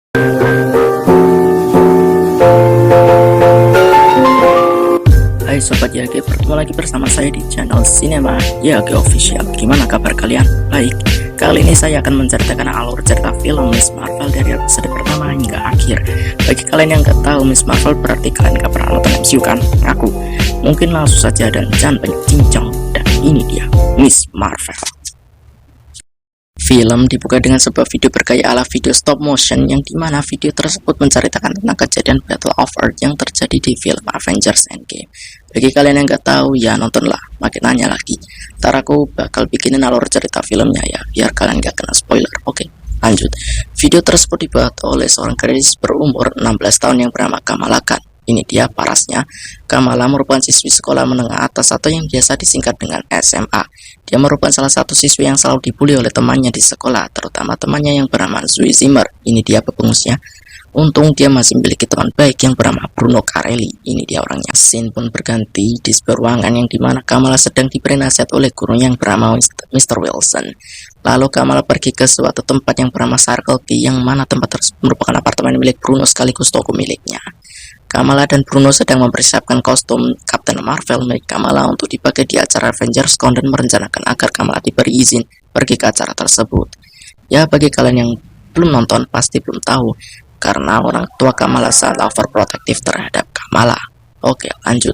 Hai Sobat YG, bertemu lagi bersama saya di channel Cinema YG Official. Gimana kabar kalian? Baik, kali ini saya akan menceritakan alur cerita film Miss Marvel dari episode pertama hingga akhir. Bagi kalian yang gak tahu Miss Marvel, berarti kalian gak pernah nonton MCU kan? Aku mungkin langsung saja dan jangan banyak cincang. Dan ini dia Miss Marvel. Film dibuka dengan sebuah video bergaya ala video stop motion, yang dimana video tersebut menceritakan tentang kejadian Battle of Earth yang terjadi di film Avengers Endgame. Bagi kalian yang nggak tahu, ya nontonlah, makin nanya lagi. Ntar aku bakal bikinin alur cerita filmnya ya, biar kalian nggak kena spoiler. Oke, lanjut. Video tersebut dibuat oleh seorang gadis berumur 16 tahun yang bernama Kamala Khan. Ini dia parasnya. Kamala merupakan siswi sekolah menengah atas atau yang biasa disingkat dengan SMA. Dia merupakan salah satu siswi yang selalu dibully oleh temannya di sekolah, terutama temannya yang bernama Zoe Zimmer. Ini dia pepengusnya. Untung dia masih memiliki teman baik yang bernama Bruno Carelli. Ini dia orangnya. Scene pun berganti di sebuah ruangan yang dimana Kamala sedang diberi nasihat oleh gurunya yang bernama Mr. Wilson. Lalu Kamala pergi ke suatu tempat yang bernama Circle K, yang mana tempat tersebut merupakan apartemen milik Bruno sekaligus toko miliknya. Kamala dan Bruno sedang mempersiapkan kostum Captain Marvel milik Kamala untuk dipakai di acara Avengers Con dan merencanakan agar Kamala diberi izin pergi ke acara tersebut. Ya, bagi kalian yang belum nonton pasti belum tahu, karena orang tua Kamala sangat overprotective terhadap Kamala. Oke, lanjut.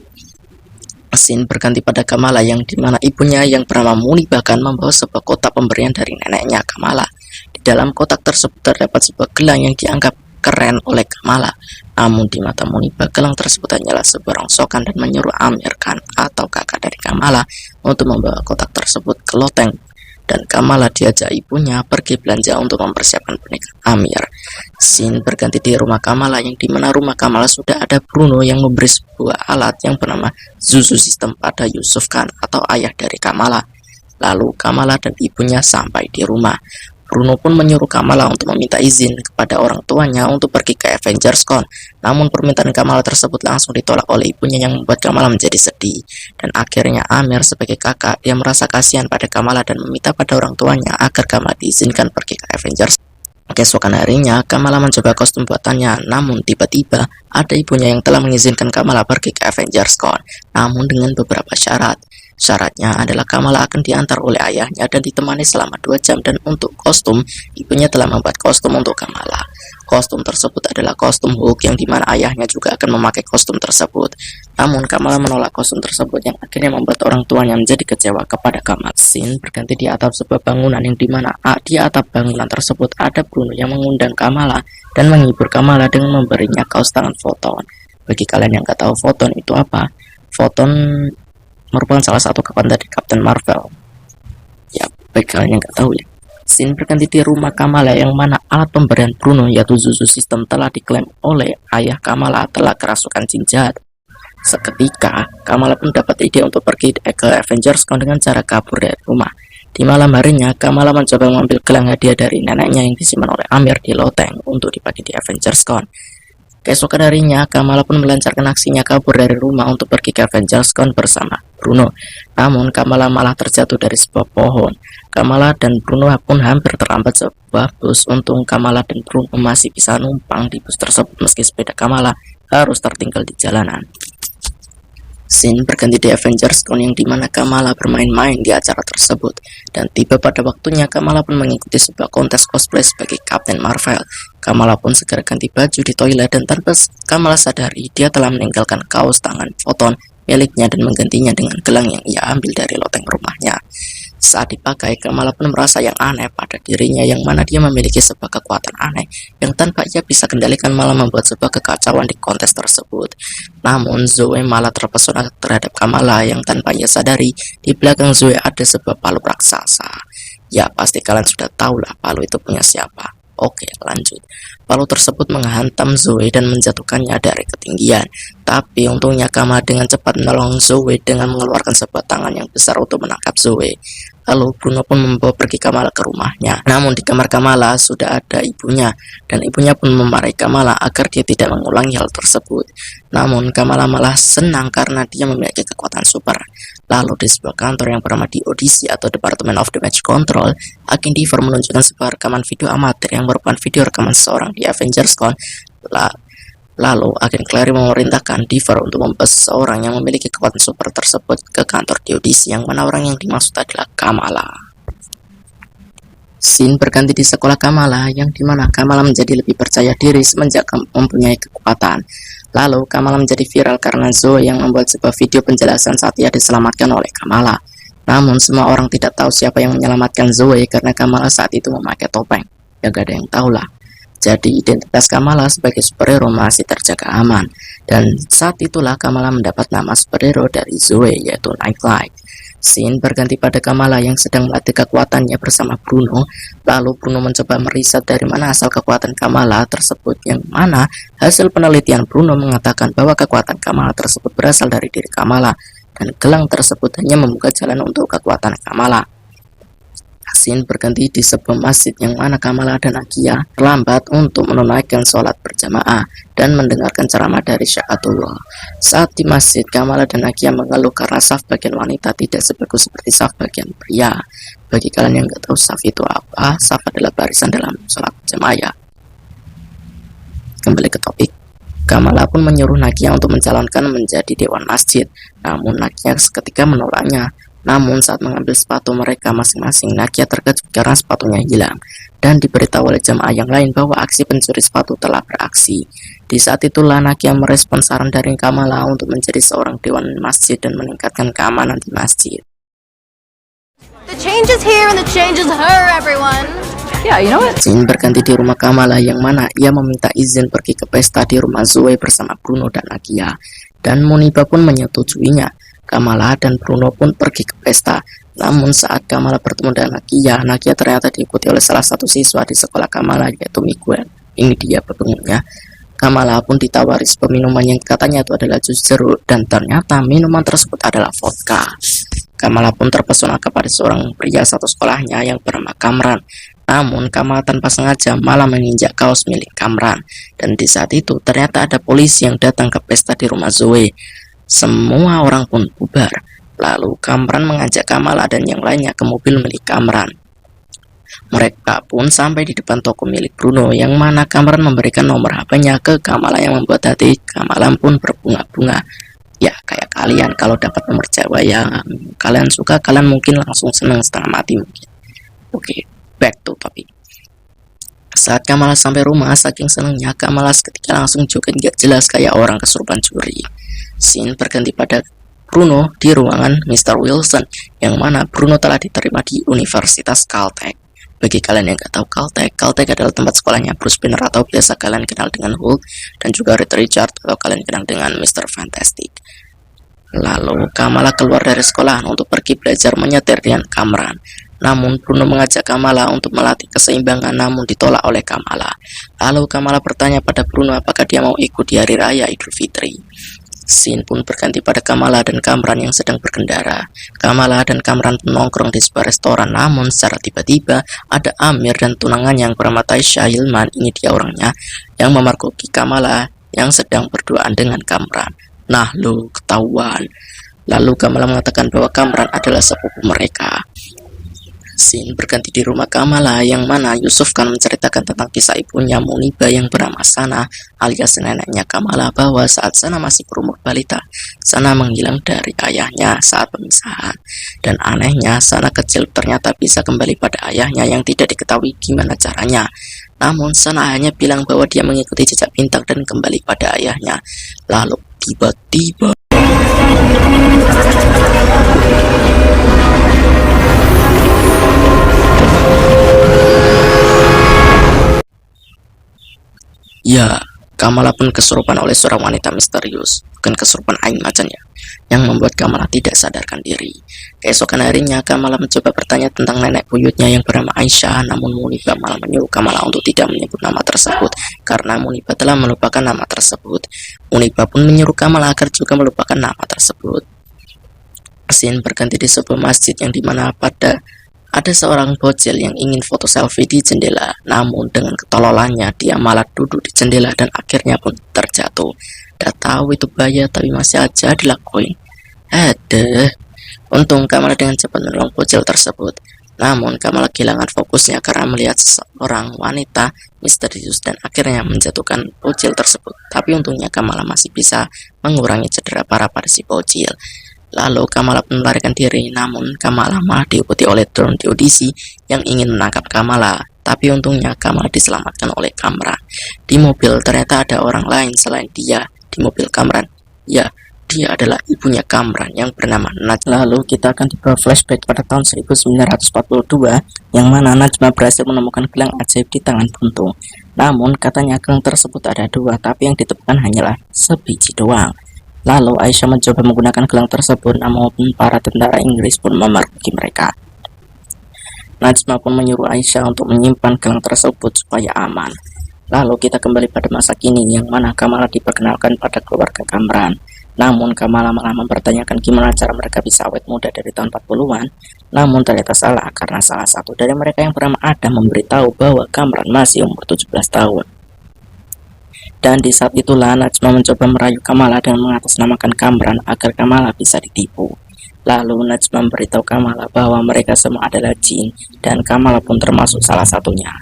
Scene berganti pada Kamala yang dimana ibunya yang bernama Mooney bahkan membawa sebuah kotak pemberian dari neneknya Kamala. Di dalam kotak tersebut terdapat sebuah gelang yang dianggap keren oleh Kamala. Namun di mata Mooney, gelang tersebut hanyalah sebuah rongsokan dan menyuruh Amir Khan atau kakak dari Kamala untuk membawa kotak tersebut ke loteng. Dan Kamala diajak ibunya pergi belanja untuk mempersiapkan pernikahan Amir. Scene berganti di rumah Kamala yang dimana rumah Kamala sudah ada Bruno yang memberi sebuah alat yang bernama Zuzu System pada Yusuf Khan atau ayah dari Kamala. Lalu Kamala dan ibunya sampai di rumah. Bruno pun menyuruh Kamala untuk meminta izin kepada orang tuanya untuk pergi ke Avengers Con. Namun permintaan Kamala tersebut langsung ditolak oleh ibunya yang membuat Kamala menjadi sedih. Dan akhirnya Amir sebagai kakak, dia merasa kasihan pada Kamala dan meminta pada orang tuanya agar Kamala diizinkan pergi ke Avengers. Keesokan harinya, Kamala mencoba kostum buatannya, namun tiba-tiba ada ibunya yang telah mengizinkan Kamala pergi ke Avengers Con, namun dengan beberapa syarat. Syaratnya adalah Kamala akan diantar oleh ayahnya dan ditemani selama 2 jam, dan untuk kostum, ibunya telah membuat kostum untuk Kamala. Kostum tersebut adalah kostum Hulk yang dimana ayahnya juga akan memakai kostum tersebut. Namun Kamala menolak kostum tersebut yang akhirnya membuat orang tuanya menjadi kecewa kepada Kamala. Scene berganti di atap sebuah bangunan yang dimana di atap bangunan tersebut ada Bruno yang mengundang Kamala dan menghibur Kamala dengan memberinya kaos tangan Photon. Bagi kalian yang nggak tahu Photon itu apa, Photon merupakan salah satu kawan dari Captain Marvel. Ya, bagi kalian yang nggak tahu ya. Scene berganti di rumah Kamala yang mana alat pemberian Bruno yaitu Zuzu System telah diklaim oleh ayah Kamala telah kerasukan jin jahat. Seketika, Kamala pun dapat ide untuk pergi ke Avengers Con dengan cara kabur dari rumah. Di malam harinya, Kamala mencoba mengambil gelang hadiah dari neneknya yang disimpan oleh Amir di loteng untuk dipakai di Avengers Con. Keesokan harinya, Kamala pun melancarkan aksinya kabur dari rumah untuk pergi ke Avengers Con bersama Bruno. Namun, Kamala malah terjatuh dari sebuah pohon. Kamala dan Bruno pun hampir terlambat sebuah bus. Untung Kamala dan Bruno masih bisa numpang di bus tersebut meski sepeda Kamala harus tertinggal di jalanan. Scene berganti di Avengers Con yang dimana Kamala bermain-main di acara tersebut, dan tiba pada waktunya Kamala pun mengikuti sebuah kontes cosplay sebagai Captain Marvel. Kamala pun segera ganti baju di toilet dan tanpa Kamala sadari dia telah meninggalkan kaos tangan Photon miliknya dan menggantinya dengan gelang yang ia ambil dari loteng rumahnya. Saat dipakai, Kamala pun merasa yang aneh pada dirinya yang mana dia memiliki sebuah kekuatan aneh yang tanpa ia bisa kendalikan malah membuat sebuah kekacauan di kontes tersebut. Namun Zoe malah terpesona terhadap Kamala yang tanpa ia sadari di belakang Zoe ada sebuah palu raksasa. Ya, pasti kalian sudah tahu lah palu itu punya siapa. Oke, lanjut. Palu tersebut menghantam Zoe dan menjatuhkannya dari ketinggian. Tapi untungnya Kamala dengan cepat menolong Zoe dengan mengeluarkan sebuah tangan yang besar untuk menangkap Zoe. Lalu Bruno pun membawa pergi Kamala ke rumahnya. Namun di kamar Kamala sudah ada ibunya, dan ibunya pun memarahi Kamala agar dia tidak mengulangi hal tersebut. Namun Kamala malah senang karena dia memiliki kekuatan super. Lalu di sebuah kantor yang bernama di Odyssey atau Department of Damage Control, Agen Diver menunjukkan sebuah rekaman video amatir yang merupakan video rekaman seseorang di Avengers Con. Lalu Agen Clary memerintahkan Diver untuk membawa seseorang yang memiliki kekuatan super tersebut ke kantor di Odyssey, yang mana orang yang dimaksud adalah Kamala. Scene berganti di sekolah Kamala, yang dimana Kamala menjadi lebih percaya diri semenjak mempunyai kekuatan. Lalu Kamala menjadi viral karena Zoe yang membuat sebuah video penjelasan saat ia diselamatkan oleh Kamala. Namun semua orang tidak tahu siapa yang menyelamatkan Zoe karena Kamala saat itu memakai topeng. Ya gak ada yang tahu lah. Jadi identitas Kamala sebagai superhero masih terjaga aman. Dan saat itulah Kamala mendapat nama superhero dari Zoe, yaitu Nightlight. Scene berganti pada Kamala yang sedang melatih kekuatannya bersama Bruno. Lalu Bruno mencoba meriset dari mana asal kekuatan Kamala tersebut, yang mana hasil penelitian Bruno mengatakan bahwa kekuatan Kamala tersebut berasal dari diri Kamala, dan gelang tersebut hanya membuka jalan untuk kekuatan Kamala. Scene berganti di sebuah masjid yang mana Kamala dan Nakia terlambat untuk menunaikan sholat berjamaah dan mendengarkan ceramah dari Syah'atullah. Saat di masjid, Kamala dan Nakia mengeluh karena saf bagian wanita tidak sebagus seperti saf bagian pria. Bagi kalian yang nggak tahu saf itu apa, saf adalah barisan dalam sholat berjamaah. Kembali ke topik. Kamala pun menyuruh Nakia untuk mencalonkan menjadi dewan masjid, namun Nakia seketika menolaknya. Namun saat mengambil sepatu mereka masing-masing, Nakia terkejut karena sepatunya hilang, dan diberitahu oleh jamaah yang lain bahwa aksi pencuri sepatu telah beraksi. Di saat itulah Nakia merespon saran dari Kamala untuk menjadi seorang dewan masjid dan meningkatkan keamanan di masjid. The change is here and the change is her, everyone. Yeah, you know what? Scene berganti di rumah Kamala yang mana ia meminta izin pergi ke pesta di rumah Zoe bersama Bruno dan Nakia, dan Muniba pun menyetujuinya. Kamala dan Bruno pun pergi ke pesta. Namun saat Kamala bertemu dengan Nakia ternyata diikuti oleh salah satu siswa di sekolah Kamala, yaitu Miguel. Ini dia pebunganya. Kamala pun ditawari sebuah minuman yang katanya itu adalah jus jeruk, dan ternyata minuman tersebut adalah vodka. Kamala pun terpesona kepada seorang pria satu sekolahnya yang bernama Kamran. Namun Kamala tanpa sengaja malah menginjak kaos milik Kamran. Dan di saat itu ternyata ada polisi yang datang ke pesta di rumah Zoe. Semua orang pun bubar. Lalu Kamran mengajak Kamala dan yang lainnya ke mobil milik Kamran. Mereka pun sampai di depan toko milik Bruno, yang mana Kamran memberikan nomor HP-nya ke Kamala yang membuat hati Kamala pun berbunga-bunga. Ya kayak kalian kalau dapat nomor cewek yang kalian suka, kalian mungkin langsung senang setengah mati mungkin. Oke, back to topic. Saat Kamala sampai rumah, saking senangnya Kamala seketika langsung joget gak jelas kayak orang kesurupan curi. Scene berganti pada Bruno di ruangan Mr. Wilson, yang mana Bruno telah diterima di Universitas Caltech. Bagi kalian yang gak tahu Caltech adalah tempat sekolahnya Bruce Banner atau biasa kalian kenal dengan Hulk, dan juga Reed Richards atau kalian kenal dengan Mr. Fantastic. Lalu Kamala keluar dari sekolah untuk pergi belajar menyetir dengan Kamran. Namun Bruno mengajak Kamala untuk melatih keseimbangan, namun ditolak oleh Kamala. Lalu Kamala bertanya pada Bruno apakah dia mau ikut di hari raya Idul Fitri. Scene pun berganti pada Kamala dan Kamran yang sedang berkendara. Kamala dan Kamran pun nongkrong di sebuah restoran, namun secara tiba-tiba ada Amir dan tunangannya yang bernama Taisha Hilman, ini dia orangnya, yang memergoki Kamala yang sedang berduaan dengan Kamran. Nah lo ketahuan. Lalu Kamala mengatakan bahwa Kamran adalah sepupu mereka. Scene berganti di rumah Kamala yang mana Yusuf kan menceritakan tentang kisah ibunya Muniba yang bernama Sana alias neneknya Kamala, bahwa saat Sana masih berumur balita, Sana menghilang dari ayahnya saat pemisahan. Dan anehnya Sana kecil ternyata bisa kembali pada ayahnya yang tidak diketahui gimana caranya. Namun Sana hanya bilang bahwa dia mengikuti jejak bintang dan kembali pada ayahnya. Lalu tiba-tiba ya, Kamala pun kesurupan oleh seorang wanita misterius, bukan kesurupan ain macan ya, yang membuat Kamala tidak sadarkan diri. Keesokan harinya Kamala mencoba bertanya tentang nenek buyutnya yang bernama Aisyah, namun Muniba malah menyuruh Kamala untuk tidak menyebut nama tersebut karena Muniba telah melupakan nama tersebut. Muniba pun menyuruh Kamala agar juga melupakan nama tersebut. Scene berganti di sebuah masjid yang dimana ada seorang bocil yang ingin foto selfie di jendela, namun dengan ketololannya dia malah duduk di jendela dan akhirnya pun terjatuh. Udah tahu itu bahaya tapi masih aja dilakuin. Aduh, untung Kamala dengan cepat menolong bocil tersebut. Namun Kamala kehilangan fokusnya karena melihat seorang wanita misterius dan akhirnya menjatuhkan bocil tersebut. Tapi untungnya Kamala masih bisa mengurangi cedera parah pada si bocil. Lalu Kamala pun melarikan diri, namun Kamala malah diikuti oleh drone di audisi yang ingin menangkap Kamala. Tapi untungnya Kamala diselamatkan oleh Kamran. Di mobil ternyata ada orang lain selain dia di mobil Kamran. Ya, dia adalah ibunya Kamran yang bernama Najma. Lalu kita akan dibawa flashback pada tahun 1942 yang mana Najma berhasil menemukan gelang ajaib di tangan buntung. Namun katanya gelang tersebut ada dua, tapi yang ditemukan hanyalah sebiji doang. Lalu Aisyah mencoba menggunakan gelang tersebut, namun para tentara Inggris pun memergoki mereka. Najma pun menyuruh Aisyah untuk menyimpan gelang tersebut supaya aman. Lalu kita kembali pada masa kini yang mana Kamala diperkenalkan pada keluarga Kamran. Namun Kamala malah mempertanyakan gimana cara mereka bisa awet muda dari tahun 40-an. Namun ternyata salah karena salah satu dari mereka yang bernama Adam memberitahu bahwa Kamran masih umur 17 tahun. Dan di saat itulah Najma mencoba merayu Kamala dengan mengatasnamakan Kamran agar Kamala bisa ditipu. Lalu Najma memberitahu Kamala bahwa mereka semua adalah jin dan Kamala pun termasuk salah satunya.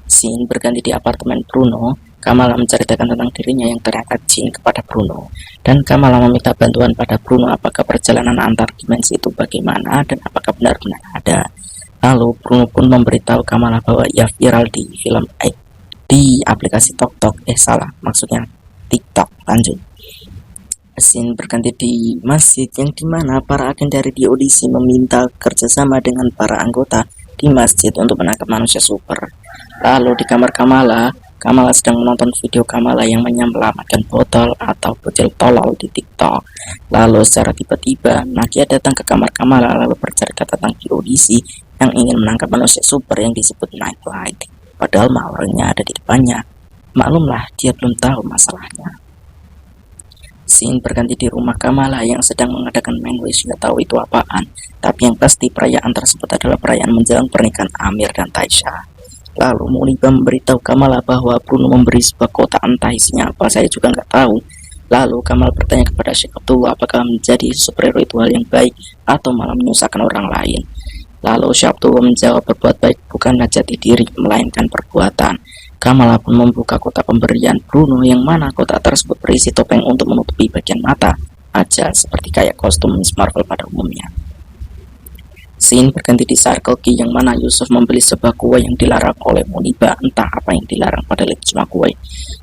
Scene berganti di apartemen Bruno. Kamala menceritakan tentang dirinya yang ternyata jin kepada Bruno. Dan Kamala meminta bantuan pada Bruno apakah perjalanan antar dimensi itu bagaimana dan apakah benar-benar ada. Lalu Bruno pun memberitahu Kamala bahwa ia viral di film di aplikasi maksudnya TikTok. Lanjut. Scene berganti di masjid yang dimana para agen dari di audisi meminta kerjasama dengan para anggota di masjid untuk menangkap manusia super. Lalu di kamar Kamala sedang menonton video Kamala yang menyelamatkan botol atau bocil tolol di TikTok. Lalu secara tiba-tiba Nakia datang ke kamar Kamala lalu bercerita tentang di audisi yang ingin menangkap manusia super yang disebut Nightlight. Padahal orangnya ada di depannya. Maklumlah dia belum tahu masalahnya. Scene berganti di rumah Kamala yang sedang mengadakan main wish, nggak tahu itu apaan. Tapi yang pasti perayaan tersebut adalah perayaan menjelang pernikahan Amir dan Taisha. Lalu Muniba memberitahu Kamala bahwa Bruno memberi sebuah kotak, entah isinya apa, saya juga nggak tahu. Lalu Kamala bertanya kepada Sheikh Abdullah apakah menjadi superhero itu hal yang baik atau malah menyusahkan orang lain. Lalu Sheikh Abdullah menjawab berbuat baik bukanlah jati diri melainkan perbuatan. Kamala pun membuka kotak pemberian Bruno yang mana kotak tersebut berisi topeng untuk menutupi bagian mata aja seperti kayak kostum Miss Marvel pada umumnya. Scene berganti di Circle K yang mana Yusuf membeli sebuah kue yang dilarang oleh Muniba, entah apa yang dilarang padahal itu cuma kue.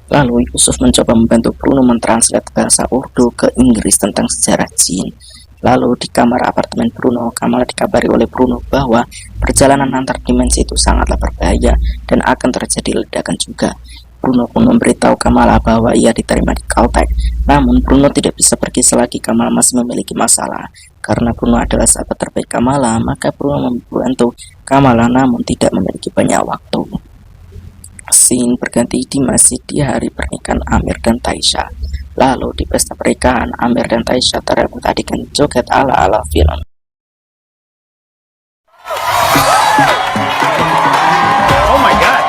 Lalu Yusuf mencoba membantu Bruno mentranslate bahasa Urdu ke Inggris tentang sejarah jin. Lalu di kamar apartemen Bruno, Kamala dikabari oleh Bruno bahwa perjalanan antar dimensi itu sangatlah berbahaya dan akan terjadi ledakan juga. Bruno pun memberitahu Kamala bahwa ia diterima di Caltech. Namun Bruno tidak bisa pergi selagi Kamala masih memiliki masalah. Karena Bruno adalah sahabat terbaik Kamala, maka Bruno membantu Kamala namun tidak memiliki banyak waktu. Scene berganti di masjid di hari pernikahan Amir dan Taisha. Lalu di pesta pernikahan Amir dan Taisha terlihat joget ala-ala film. Oh my god.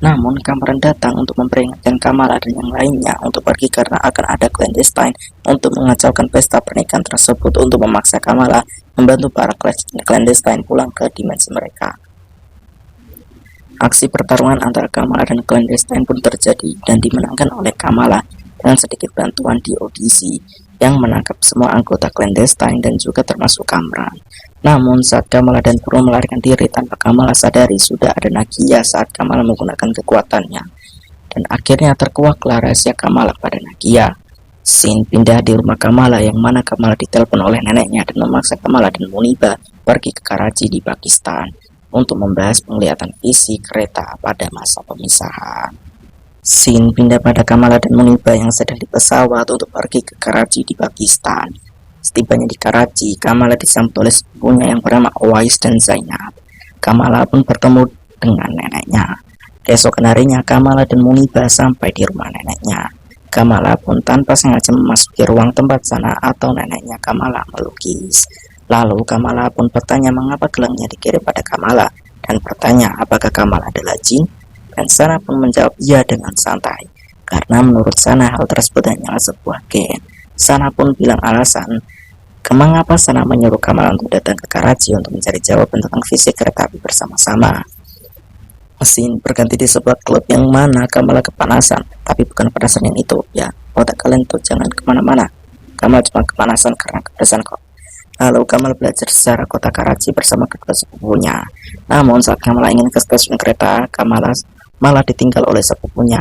Namun Kamran datang untuk memperingatkan Kamala dan yang lainnya untuk pergi karena akan ada clandestine untuk mengacaukan pesta pernikahan tersebut untuk memaksa Kamala membantu para clandestine pulang ke dimensi mereka. Aksi pertarungan antara Kamala dan clandestine pun terjadi dan dimenangkan oleh Kamala dengan sedikit bantuan di audisi yang menangkap semua anggota clandestine dan juga termasuk Kamran. Namun saat Kamala dan Bruno melarikan diri tanpa Kamala sadari sudah ada Nagia saat Kamala menggunakan kekuatannya. Dan akhirnya terkuaklah rahasia Kamala pada Nagia. Scene pindah di rumah Kamala yang mana Kamala ditelepon oleh neneknya dan memaksa Kamala dan Muniba pergi ke Karachi di Pakistan untuk membahas penglihatan fisik kereta pada masa pemisahan. Scene pindah pada Kamala dan Muniba yang sedang di pesawat untuk pergi ke Karachi di Pakistan. Setibanya di Karachi, Kamala disambut oleh sepupunya yang bernama Owais dan Zainab. Kamala pun bertemu dengan neneknya. Keesokan harinya, Kamala dan Muniba sampai di rumah neneknya. Kamala pun tanpa sengaja memasuki ruang tempat Sana atau neneknya Kamala melukis. Lalu Kamala pun bertanya mengapa gelangnya dikirim pada Kamala, dan bertanya apakah Kamala adalah jin, dan Sana pun menjawab iya dengan santai, karena menurut Sana hal tersebut hanyalah sebuah gen. Sana pun bilang alasan mengapa Sana menyuruh Kamala untuk datang ke Karachi untuk mencari jawaban tentang fisik kereta api bersama-sama. Mesin berganti di sebuah klub yang mana Kamala kepanasan, tapi bukan kepanasan yang itu ya. Otak kalian tuh jangan kemana-mana. Kamala cuma kepanasan karena kepedesan kok. Lalu Kamala belajar sejarah kota Karachi bersama kedua sepupunya. Namun saat Kamala ingin ke stasiun kereta, Kamala malah ditinggal oleh sepupunya.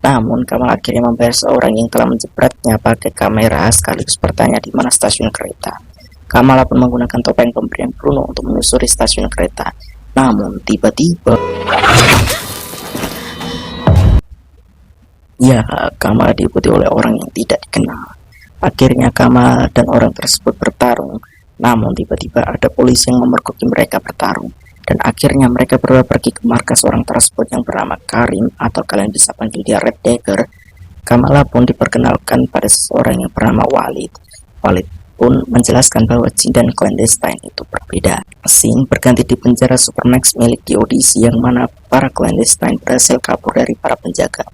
Namun Kamala akhirnya membayar seorang yang telah menjebretnya pakai kamera sekaligus bertanya di mana stasiun kereta. Kamala pun menggunakan topeng pemberian Bruno untuk menyusuri stasiun kereta. Namun tiba-tiba ya, Kamala diikuti oleh orang yang tidak dikenal. Akhirnya Kamala dan orang tersebut bertarung. Namun tiba-tiba ada polisi yang memergoki mereka bertarung. Dan akhirnya mereka berdua pergi ke markas orang tersebut yang bernama Karim, atau kalian bisa panggil dia Red Dagger. Kamala pun diperkenalkan pada seseorang yang bernama Walid. Walid pun menjelaskan bahwa jin dan clandestine itu berbeda. Scene berganti di penjara Supermax milik Odyssey yang mana para clandestine berhasil kabur dari para penjaga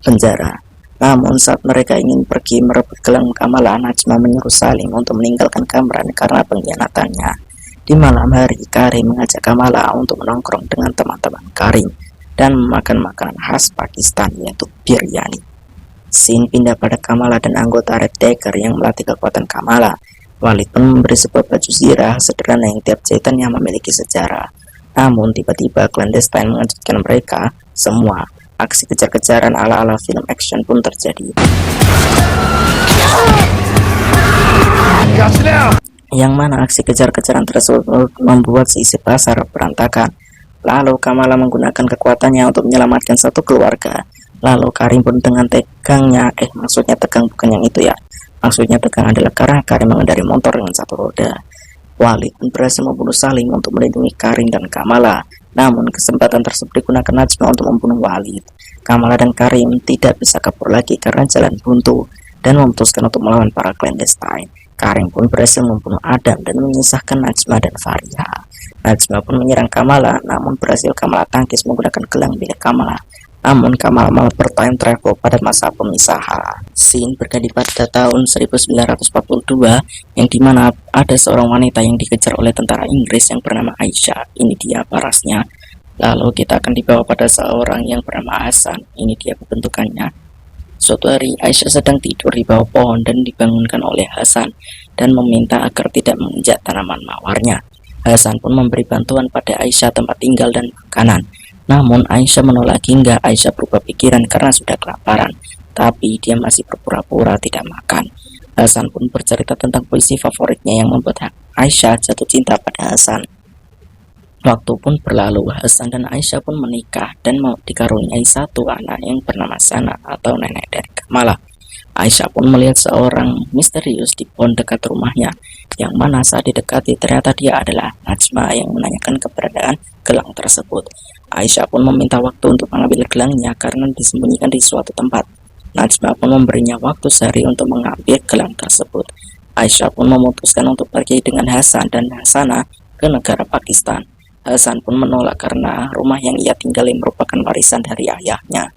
penjara. Namun saat mereka ingin pergi merebut gelang Kamala, Najma menyuruh Salim untuk meninggalkan kamar karena pengkhianatannya. Di malam hari, Karim mengajak Kamala untuk menongkrong dengan teman-teman Karim dan memakan makanan khas Pakistan yaitu biryani. Scene pindah pada Kamala dan anggota Red Dagger yang melatih kekuatan Kamala. Walid pun memberi sebuah baju zirah sederhana yang tiap jahitannya memiliki sejarah. Namun tiba-tiba clandestine mengejutkan mereka semua. Aksi kejar-kejaran ala-ala film action pun terjadi. Yang mana aksi kejar-kejaran tersebut membuat seisi pasar berantakan. Lalu Kamala menggunakan kekuatannya untuk menyelamatkan satu keluarga. Lalu Karim pun dengan tegangnya, maksudnya tegang bukan yang itu ya. Maksudnya tegang adalah karena Karim mengendari motor dengan satu roda. Walid pun berhasil membunuh Salim untuk melindungi Karim dan Kamala. Namun kesempatan tersebut digunakan Najma untuk membunuh Walid. Kamala dan Karim tidak bisa kabur lagi karena jalan buntu dan memutuskan untuk melawan para clandestine. Karim pun berhasil membunuh Adam dan menyisahkan Najma dan Fariha. Najma pun menyerang Kamala, namun berhasil Kamala tangkis menggunakan gelang milik Kamala. Namun Kamala malah bertime travel pada masa pemisahan. Scene berganti pada tahun 1942 yang dimana ada seorang wanita yang dikejar oleh tentara Inggris yang bernama Aisyah. Ini dia parasnya. Lalu kita akan dibawa pada seorang yang bernama Hasan. Ini dia kebentukannya. Suatu hari Aisyah sedang tidur di bawah pohon dan dibangunkan oleh Hasan dan meminta agar tidak menginjak tanaman mawarnya. Hasan pun memberi bantuan pada Aisyah tempat tinggal dan makanan. Namun Aisyah menolak hingga Aisyah berubah pikiran karena sudah kelaparan, tapi dia masih berpura-pura tidak makan. Hasan pun bercerita tentang puisi favoritnya yang membuat Aisyah jatuh cinta pada Hasan. Waktu pun berlalu, Hasan dan Aisyah pun menikah dan mau dikaruniai satu anak yang bernama Sana atau nenek dari Kamala. Aisyah pun melihat seorang misterius di pohon dekat rumahnya, yang mana saat didekati ternyata dia adalah Najma yang menanyakan keberadaan gelang tersebut. Aisyah pun meminta waktu untuk mengambil gelangnya karena disembunyikan di suatu tempat. Najma pun memberinya waktu sehari untuk mengambil gelang tersebut. Aisyah pun memutuskan untuk pergi dengan Hasan dan Hasana ke negara Pakistan. Hasan pun menolak karena rumah yang ia tinggali merupakan warisan dari ayahnya.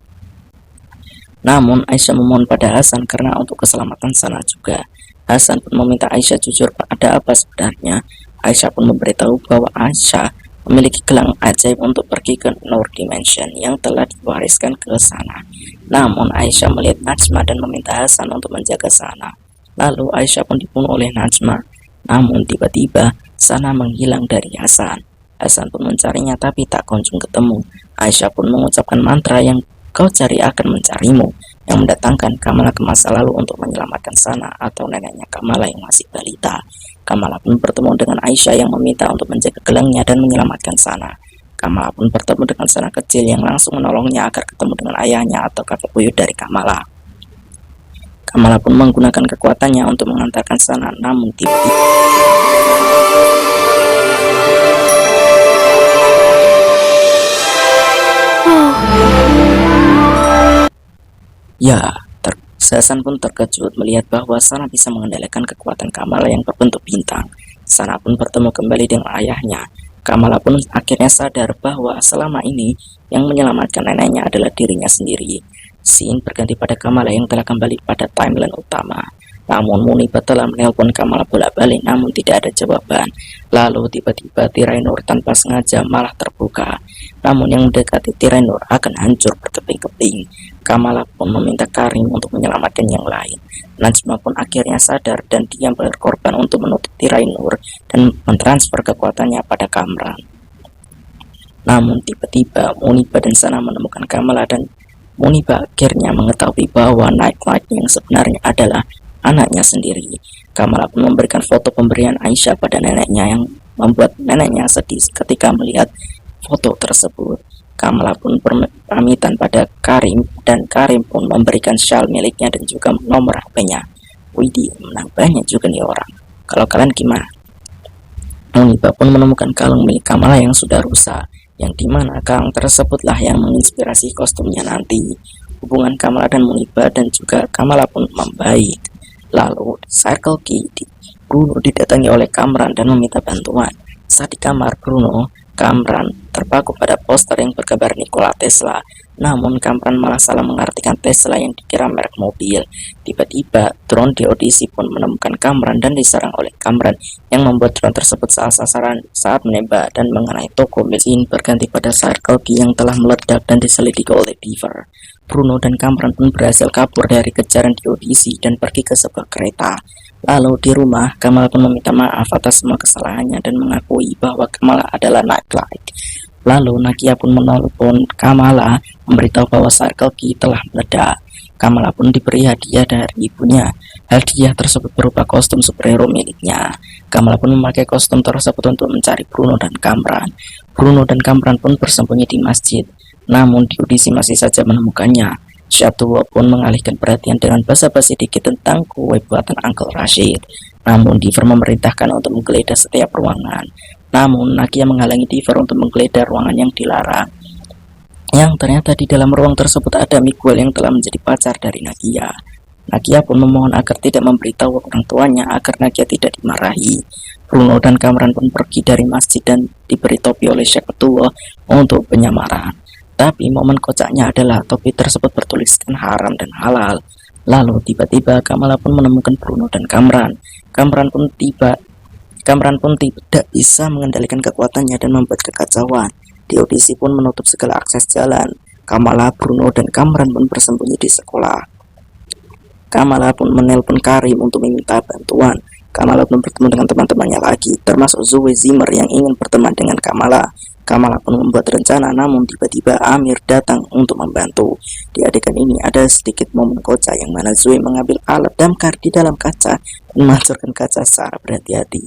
Namun Aisyah memohon pada Hasan karena untuk keselamatan Sana juga. Hasan pun meminta Aisyah jujur pada apa sebenarnya. Aisyah pun memberitahu bahwa Aisyah memiliki gelang ajaib untuk pergi ke Nur Dimension yang telah diwariskan ke Sana. Namun Aisyah melihat Najma dan meminta Hasan untuk menjaga Sana. Lalu Aisyah pun dibunuh oleh Najma. Namun tiba-tiba Sana menghilang dari Hasan. Hasan pun mencarinya tapi tak kunjung ketemu. Aisyah pun mengucapkan mantra yang kau cari akan mencarimu, yang mendatangkan Kamala ke masa lalu untuk menyelamatkan Sana atau neneknya Kamala yang masih balita. Kamala pun bertemu dengan Aisyah yang meminta untuk menjaga gelangnya dan menyelamatkan Sana. Kamala pun bertemu dengan Sana kecil yang langsung menolongnya agar ketemu dengan ayahnya atau kakek buyut dari Kamala. Kamala pun menggunakan kekuatannya untuk mengantarkan Sana, namun tiba-tiba ya, Sasan pun terkejut melihat bahwa Sana bisa mengendalikan kekuatan Kamala yang berbentuk bintang. Sana pun bertemu kembali dengan ayahnya. Kamala pun akhirnya sadar bahwa selama ini yang menyelamatkan neneknya adalah dirinya sendiri. Scene berganti pada Kamala yang telah kembali pada timeline utama. Namun Muniba telah menelpon Kamala bolak-balik namun tidak ada jawaban. Lalu tiba-tiba tirai Nur tanpa sengaja malah terbuka. Namun yang mendekati tirai Nur akan hancur berkeping-keping. Kamala pun meminta Karim untuk menyelamatkan yang lain. Najma pun akhirnya sadar dan dia berkorban untuk menutup tirai Nur dan mentransfer kekuatannya pada Kamran. Namun tiba-tiba Muniba dan Sana menemukan Kamala dan Muniba akhirnya mengetahui bahwa Nightlight yang sebenarnya adalah anaknya sendiri. Kamala pun memberikan foto pemberian Aisyah pada neneknya yang membuat neneknya sedih ketika melihat foto tersebut. Kamala pun pamitan pada Karim dan Karim pun memberikan shawl miliknya dan juga nomor HP-nya. Widih, menang banyak juga nih orang. Kalau kalian gimana? Muniba pun menemukan kalung milik Kamala yang sudah rusak, yang dimana kalung tersebutlah yang menginspirasi kostumnya nanti. Hubungan Kamala dan Muniba dan juga Kamala pun membaik. Lalu Circle K Bruno didatangi oleh Kamran dan meminta bantuan. Saat di kamar Bruno, Kamran terpaku pada poster yang bergambar Nikola Tesla. Namun Kamran malah salah mengartikan Tesla yang dikira merek mobil. Tiba-tiba drone di audisi pun menemukan Kamran dan diserang oleh Kamran yang membuat drone tersebut salah sasaran saat menembak dan mengenai toko mesin. Berganti pada Circle K yang telah meledak dan diselidiki oleh Diver. Bruno dan Kamran pun berhasil kabur dari kejaran di audisi dan pergi ke sebuah kereta. Lalu di rumah, Kamala pun meminta maaf atas semua kesalahannya dan mengakui bahwa Kamala adalah Nightlight. Lalu Nakia pun menelpon Kamala memberitahu bahwa Circle K telah meledak. Kamala pun diberi hadiah dari ibunya. Hadiah tersebut berupa kostum superhero miliknya. Kamala pun memakai kostum tersebut untuk mencari Bruno dan Kamran. Bruno dan Kamran pun bersembunyi di masjid. Namun di audisi masih saja menemukannya. Shatuwa pun mengalihkan perhatian dengan basa-basi dikit tentang kue buatan Uncle Rashid. Namun Diver memerintahkan untuk menggeledah setiap ruangan. Namun Nakia menghalangi Diver untuk menggeledah ruangan yang dilarang. Yang ternyata di dalam ruang tersebut ada Miguel yang telah menjadi pacar dari Nakia. Nakia pun memohon agar tidak memberitahu orang tuanya agar Nakia tidak dimarahi. Bruno dan Kamran pun pergi dari masjid dan diberi topi oleh Syekh Ketua untuk penyamaran. Tapi momen kocaknya adalah topi tersebut bertuliskan haram dan halal. Lalu tiba-tiba Kamala pun menemukan Bruno dan Kamran. Kamran pun tidak bisa mengendalikan kekuatannya dan membuat kekacauan. Di audisi pun menutup segala akses jalan. Kamala, Bruno, dan Kamran pun bersembunyi di sekolah. Kamala pun menelpon Karim untuk meminta bantuan. Kamala pun bertemu dengan teman-temannya lagi, termasuk Zoe Zimmer yang ingin berteman dengan Kamala. Kamala pun membuat rencana, namun tiba-tiba Amir datang untuk membantu. Di adegan ini ada sedikit momen kocak yang mana Zoe mengambil alat damkar di dalam kaca dan menghancurkan kaca secara berhati-hati.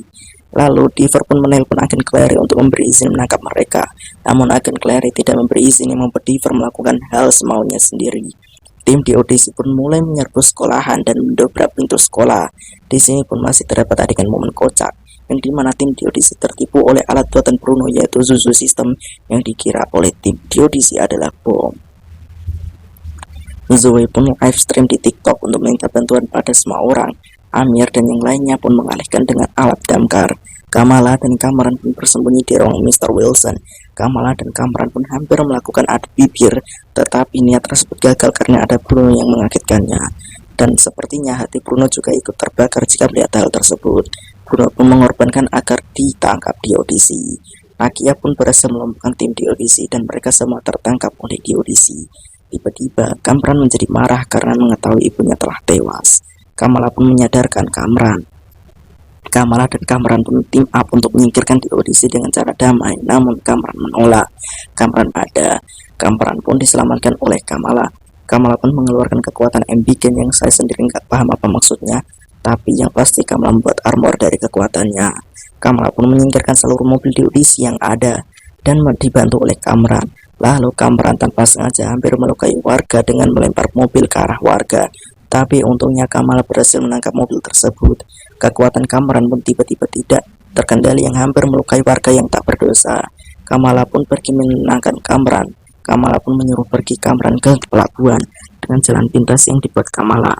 Lalu Diver pun menelpon agen Clary untuk memberi izin menangkap mereka. Namun agen Clary tidak memberi izin yang membuat Diver melakukan hal semaunya sendiri. Tim di audisi pun mulai menyerbu sekolahan dan mendobrak pintu sekolah. Di sini pun masih terdapat adegan momen kocak, yang dimana tim di audisi tertipu oleh alat buatan Bruno yaitu Zuzu System yang dikira oleh tim di audisi adalah bom. Zoe pun live stream di TikTok untuk meminta bantuan pada semua orang. Amir dan yang lainnya pun mengalihkan dengan alat damkar. Kamala dan Kamran pun bersembunyi di ruang Mr. Wilson. Kamala dan Kamran pun hampir melakukan adu bibir, tetapi niat tersebut gagal karena ada Bruno yang mengagetkannya. Dan sepertinya hati Bruno juga ikut terbakar jika melihat hal tersebut. Bruno pun mengorbankan agar ditangkap di audisi. Nakia pun berhasil melumpuhkan tim di audisi dan mereka semua tertangkap oleh di audisi. Tiba-tiba Kamran menjadi marah karena mengetahui ibunya telah tewas. Kamala pun menyadarkan Kamran. Kamala dan Kamran pun team up untuk menyingkirkan di audisi dengan cara damai, namun Kamran menolak. Kamran pun diselamatkan oleh Kamala. Kamala pun mengeluarkan kekuatan Ambigen yang saya sendiri nggak paham apa maksudnya, tapi yang pasti Kamala membuat armor dari kekuatannya. Kamala pun menyingkirkan seluruh mobil di audisi yang ada dan dibantu oleh Kamran. Lalu Kamran tanpa sengaja hampir melukai warga dengan melempar mobil ke arah warga. Tapi untungnya Kamala berhasil menangkap mobil tersebut. Kekuatan Kamran pun tiba-tiba tidak terkendali yang hampir melukai warga yang tak berdosa. Kamala pun pergi menenangkan Kamran. Kamala pun menyuruh pergi Kamran ke pelabuhan. dengan jalan pintas yang dibuat Kamala.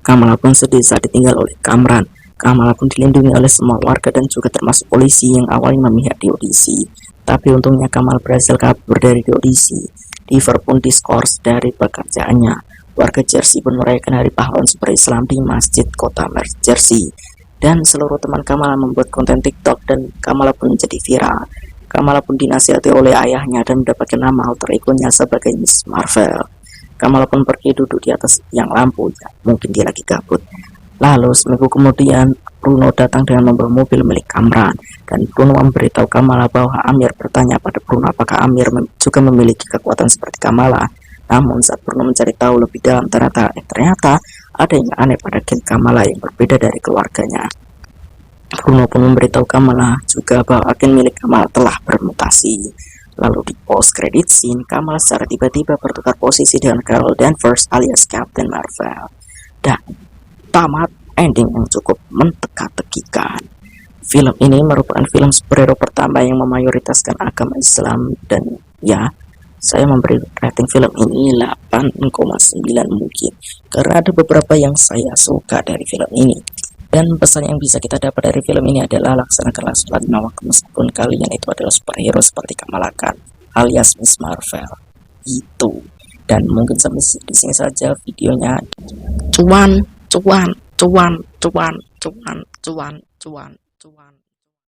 Kamala pun sedih saat ditinggal oleh Kamran. Kamala pun dilindungi oleh semua warga dan juga termasuk polisi yang awalnya memihak di audisi. Tapi untungnya Kamala berhasil kabur dari audisi. Diver pun diskors dari pekerjaannya. Warga Jersey pun merayakan Hari Pahlawan Super Islam di masjid kota Jersey. Dan seluruh teman Kamala membuat konten TikTok dan Kamala pun menjadi viral. Kamala pun dinasihati oleh ayahnya dan mendapatkan nama alter egonya sebagai Miss Marvel. Kamala pun pergi duduk di atas tiang lampu, ya, mungkin dia lagi gabut. Lalu seminggu kemudian Bruno datang dengan membawa mobil milik Kamran, dan Bruno memberitahu Kamala bahwa Amir bertanya pada Bruno apakah Amir juga memiliki kekuatan seperti Kamala. Namun saat Bruno mencari tahu lebih dalam ternyata ada yang aneh pada gen Kamala yang berbeda dari keluarganya. Bruno pun memberitahu Kamala juga bahwa agen milik Kamala telah bermutasi. Lalu di post credit scene, Kamala secara tiba-tiba bertukar posisi dengan Carol Danvers alias Captain Marvel. Dan tamat ending yang cukup menteka-tekikan. Film ini merupakan film superhero pertama yang memayoritaskan agama Islam, dan ya, saya memberi rating film ini 8,9 mungkin, karena ada beberapa yang saya suka dari film ini. Dan pesan yang bisa kita dapat dari film ini adalah laksanakanlah sholat 5 waktu meskipun kalian itu adalah superhero seperti Kamala Khan alias Miss Marvel. Itu. Dan mungkin sampai di sini saja videonya. Cuan.